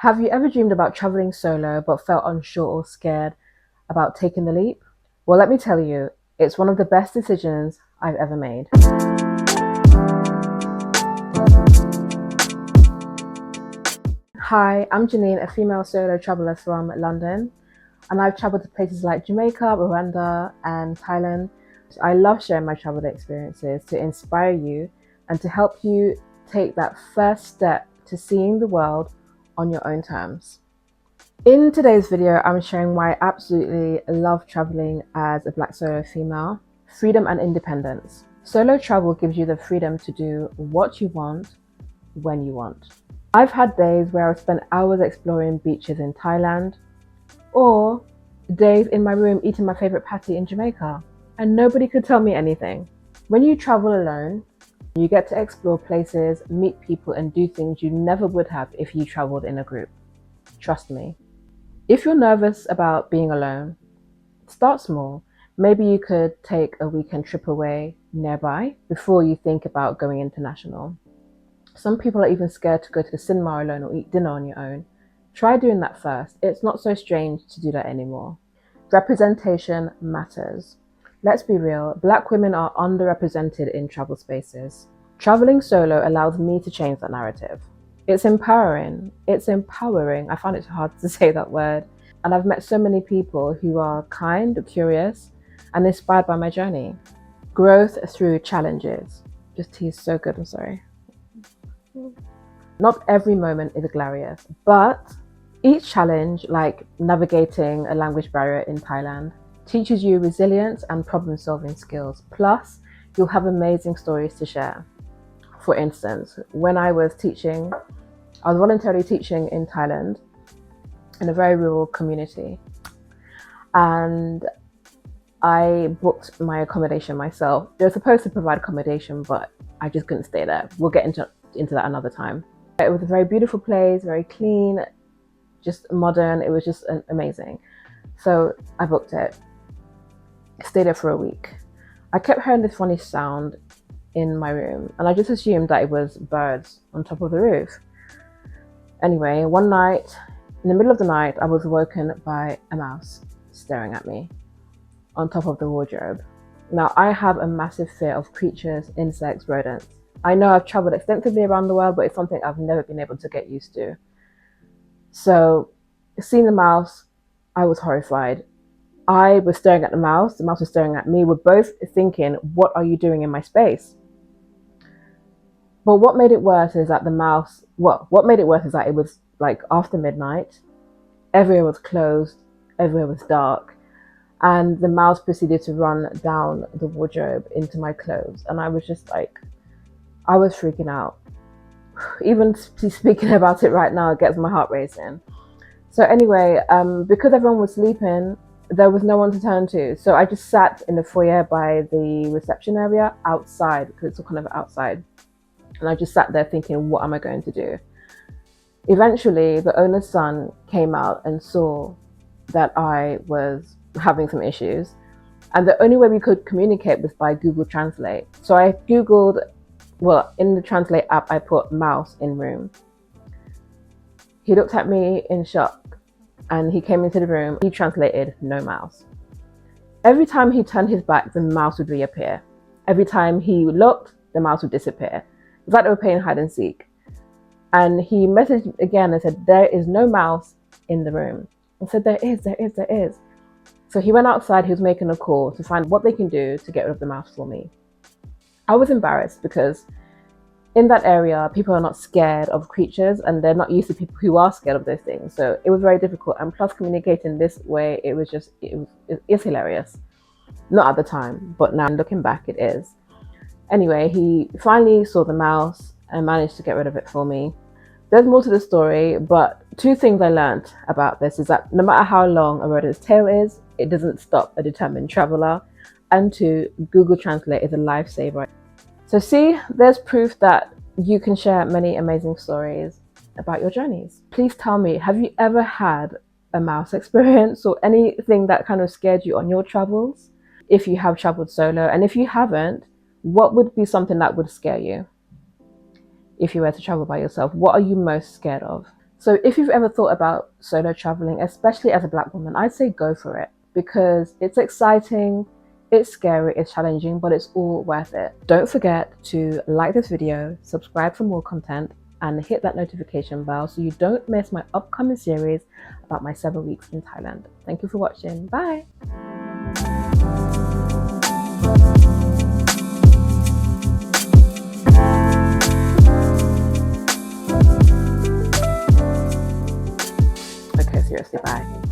Have you ever dreamed about traveling solo but felt unsure or scared about taking the leap? Well, let me tell you, it's one of the best decisions I've ever made. Hi, I'm Janine, a female solo traveler from London, and I've traveled to places like Jamaica, Rwanda, and Thailand. I love sharing my travel experiences to inspire you and to help you take that first step to seeing the world on your own terms. In today's video, I'm sharing why I absolutely love traveling as a Black solo female. Freedom and independence. Solo travel gives you the freedom to do what you want, when you want. I've had days where I've spent hours exploring beaches in Thailand, or days in my room eating my favorite patty in Jamaica, and nobody could tell me anything. When you travel alone, you get to explore places, meet people, and do things you never would have if you traveled in a group. Trust me. If you're nervous about being alone, start small. Maybe you could take a weekend trip away nearby before you think about going international. Some people are even scared to go to the cinema alone or eat dinner on your own. Try doing that first. It's not so strange to do that anymore. Representation matters. Let's be real, Black women are underrepresented in travel spaces. Traveling solo allows me to change that narrative. It's empowering. I find it hard to say that word. And I've met so many people who are kind, curious, and inspired by my journey. Growth through challenges. Just tea is so good, I'm sorry. Not every moment is glorious, but each challenge, like navigating a language barrier in Thailand, teaches you resilience and problem-solving skills. Plus, you'll have amazing stories to share. For instance, when I was voluntarily teaching in Thailand in a very rural community, and I booked my accommodation myself. They were supposed to provide accommodation, but I just couldn't stay there. We'll get into that another time. It was a very beautiful place, very clean, just modern. It was just amazing. So I booked it, stayed there for a week. I kept hearing this funny sound in my room, and I just assumed that it was birds on top of the roof. Anyway, one night, in the middle of the night, I was woken by a mouse staring at me on top of the wardrobe. Now, I have a massive fear of creatures, insects, rodents. I know I've traveled extensively around the world, but it's something I've never been able to get used to. So, seeing the mouse, I was horrified. I was staring at the mouse was staring at me. We're both thinking, what are you doing in my space? But what made it worse is that it was like after midnight, everywhere was closed, everywhere was dark, and the mouse proceeded to run down the wardrobe into my clothes. And I was just like, I was freaking out. Even speaking about it right now, it gets my heart racing. So anyway, because everyone was sleeping, there was no one to turn to. So I just sat in the foyer by the reception area outside, because it's all kind of outside. And I just sat there thinking, what am I going to do? Eventually, the owner's son came out and saw that I was having some issues. And the only way we could communicate was by Google Translate. So I Googled, in the Translate app, I put mouse in room. He looked at me in shock and he came into the room. He translated no mouse. Every time he turned his back, the mouse would reappear. Every time he looked, the mouse would disappear. It's like they were playing hide and seek. And he messaged again and said, there is no mouse in the room. I said, there is. So he went outside, he was making a call to find what they can do to get rid of the mouse for me. I was embarrassed because in that area, people are not scared of creatures and they're not used to people who are scared of those things. So it was very difficult. And plus communicating this way, it's hilarious. Not at the time, but now looking back, it is. Anyway, he finally saw the mouse and managed to get rid of it for me. There's more to the story, but two things I learned about this is that no matter how long a rodent's tail is, it doesn't stop a determined traveler. And two, Google Translate is a lifesaver. So see, there's proof that you can share many amazing stories about your journeys. Please tell me, have you ever had a mouse experience or anything that kind of scared you on your travels? If you have traveled solo, and if you haven't, what would be something that would scare you? If you were to travel by yourself, what are you most scared of? So if you've ever thought about solo traveling, especially as a Black woman, I'd say go for it, because it's exciting, it's scary, it's challenging, but it's all worth it. Don't forget to like this video, subscribe for more content, and hit that notification bell so you don't miss my upcoming series about my 7 weeks in Thailand. Thank you for watching. Bye. Okay, seriously, bye.